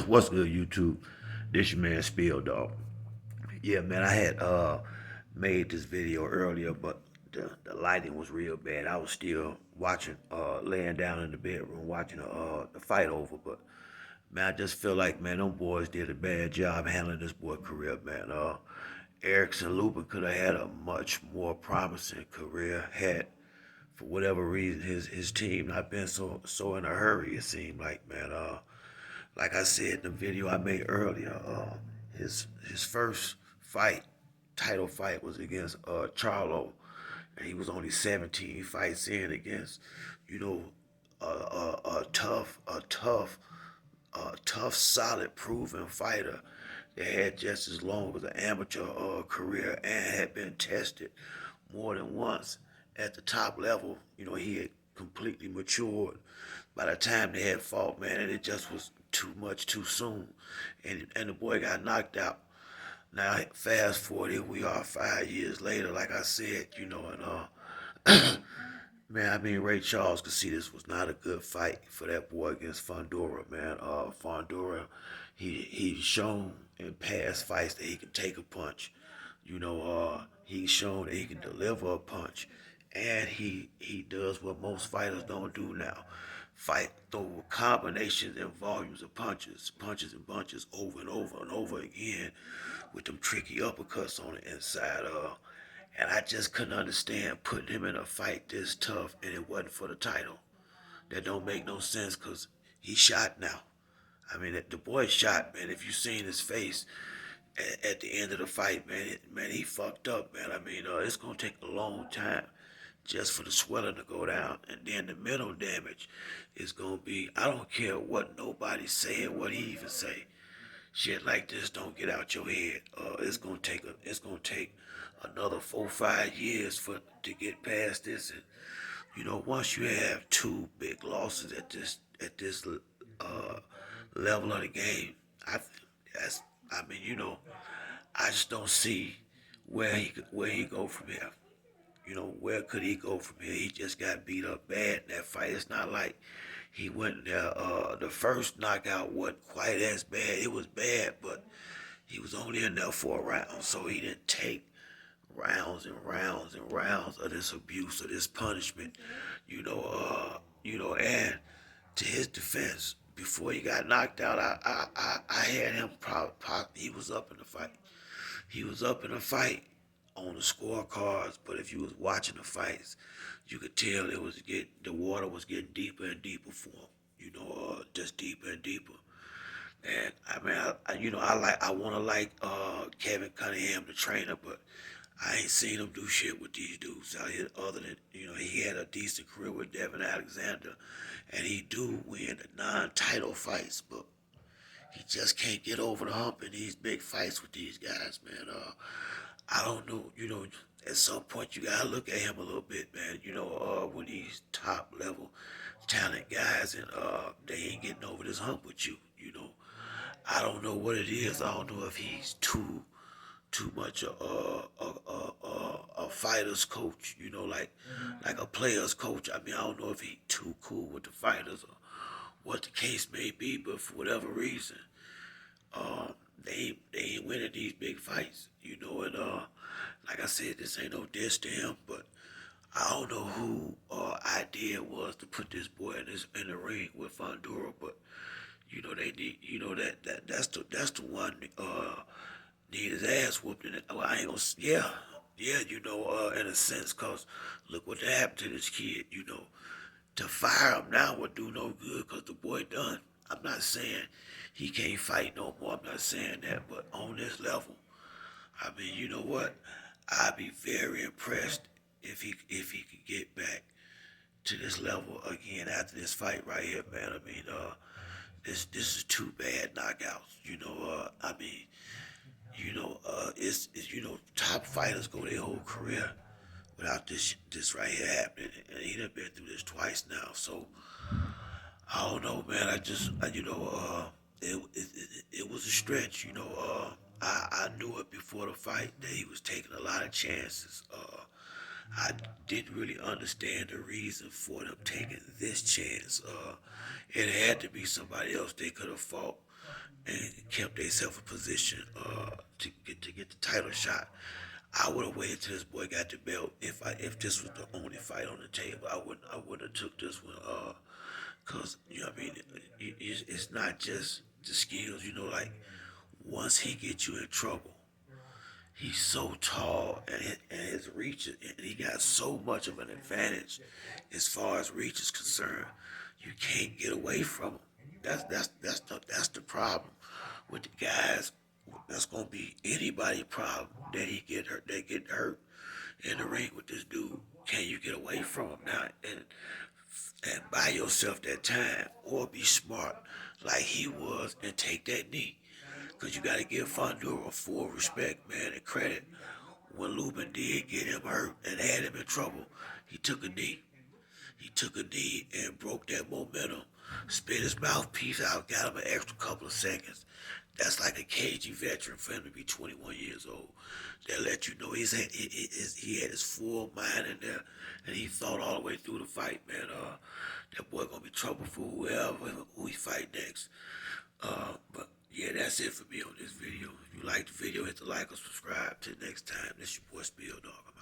What's good, YouTube? This your man Spill Dog. Yeah, man, I had made this video earlier, but the lighting was real bad. I was still watching, laying down in the bedroom watching the fight over. But man, I just feel like, man, them boys did a bad job handling this boy career, man. Erickson Lubin could have had a much more promising career had, for whatever reason, his team not been so in a hurry. It seemed like, man. Like I said in the video I made earlier, his first fight, title fight, was against Charlo, and he was only 17 fights in against, you know, a tough, solid, proven fighter that had just as long as an amateur career and had been tested more than once at the top level. He had completely matured by the time they had fought, man, and it just was too much too soon. And the boy got knocked out. Now, fast forward, here we are 5 years later, like I said, man, I mean, Ray Charles could see this was not a good fight for that boy against Fundora, man. Fundora, he's shown in past fights that he can take a punch. He's shown that he can deliver a punch, and he does what most fighters don't do now: fight through combinations and volumes of punches and bunches over and over and over again, with them tricky uppercuts on the inside. And I just couldn't understand putting him in a fight this tough, and it wasn't for the title. That don't make no sense, because he shot now. I mean, the boy shot, man. If you seen his face at the end of the fight, man, he fucked up, man. I mean, it's gonna take a long time just for the swelling to go down, and then the mental damage is gonna be. I don't care what nobody's saying, what he even say. Shit like this don't get out your head. It's gonna take another 4 5 years for to get past this. And once you have two big losses at this level of the game, I that's I mean, I just don't see where he go from here. Where could he go from here? He just got beat up bad in that fight. It's not like he went there. The first knockout wasn't quite as bad. It was bad, but he was only in there for a round, so he didn't take rounds and rounds and rounds of this abuse, of this punishment. And to his defense, before he got knocked out, I had him he was up in the fight. He was up in the fight on the scorecards, but if you was watching the fights, you could tell the water was getting deeper and deeper for him. Just deeper and deeper. And I mean, I want to like Kevin Cunningham, the trainer, but I ain't seen him do shit with these dudes out here. Other than he had a decent career with Devin Alexander, and he do win the non-title fights, but he just can't get over the hump in these big fights with these guys, man. I don't know. At some point you gotta look at him a little bit, man. When these top level talent guys, and they ain't getting over this hump with you. I don't know what it is. I don't know if he's too much a fighter's coach. Like a player's coach. I mean, I don't know if he too cool with the fighters or what the case may be, but for whatever reason, they ain't winning these big fights, and like I said, this ain't no diss to him, but I don't know who idea was to put this boy in the ring with Fundora, but they need, that's the one need his ass whooped in it. Well, I ain't gonna, yeah, in a sense, cause look what happened to this kid. To fire him now would do no good, cause the boy done. I'm not saying he can't fight no more. I'm not saying that, but on this level, I mean, you know what? I'd be very impressed if he could get back to this level again after this fight right here, man. I mean, this is two bad knockouts. I mean, it's top fighters go their whole career without this right here happening, and he done been through this twice now. So I don't know, man. I just, it was a stretch. I knew it before the fight that he was taking a lot of chances. I didn't really understand the reason for them taking this chance. It had to be somebody else they could have fought and kept themselves in position to get the title shot. I would have waited till this boy got the belt. If this was the only fight on the table, I wouldn't have took this one. Cause you know what I mean. It's not just the skills. Like once he gets you in trouble, he's so tall and his reach, and he got so much of an advantage as far as reach is concerned. You can't get away from him. That's the problem with the guys. That's gonna be anybody's problem that he get hurt. They get hurt in the ring with this dude. Can you get away from him now and buy yourself that time, or be smart like he was and take that knee? Because you got to give Fundora full respect, man, and credit. When Lubin did get him hurt and had him in trouble, he took a knee. He took a knee and broke that momentum, spit his mouthpiece out, got him an extra couple of seconds. That's like a cagey veteran for him to be 21 years old. That let you know he had his full mind in there, and he thought all the way through the fight, man. That boy gonna be trouble for who he fight next. But yeah, that's it for me on this video. If you like the video, hit the like or subscribe. Till next time, this your boy Spill Dog.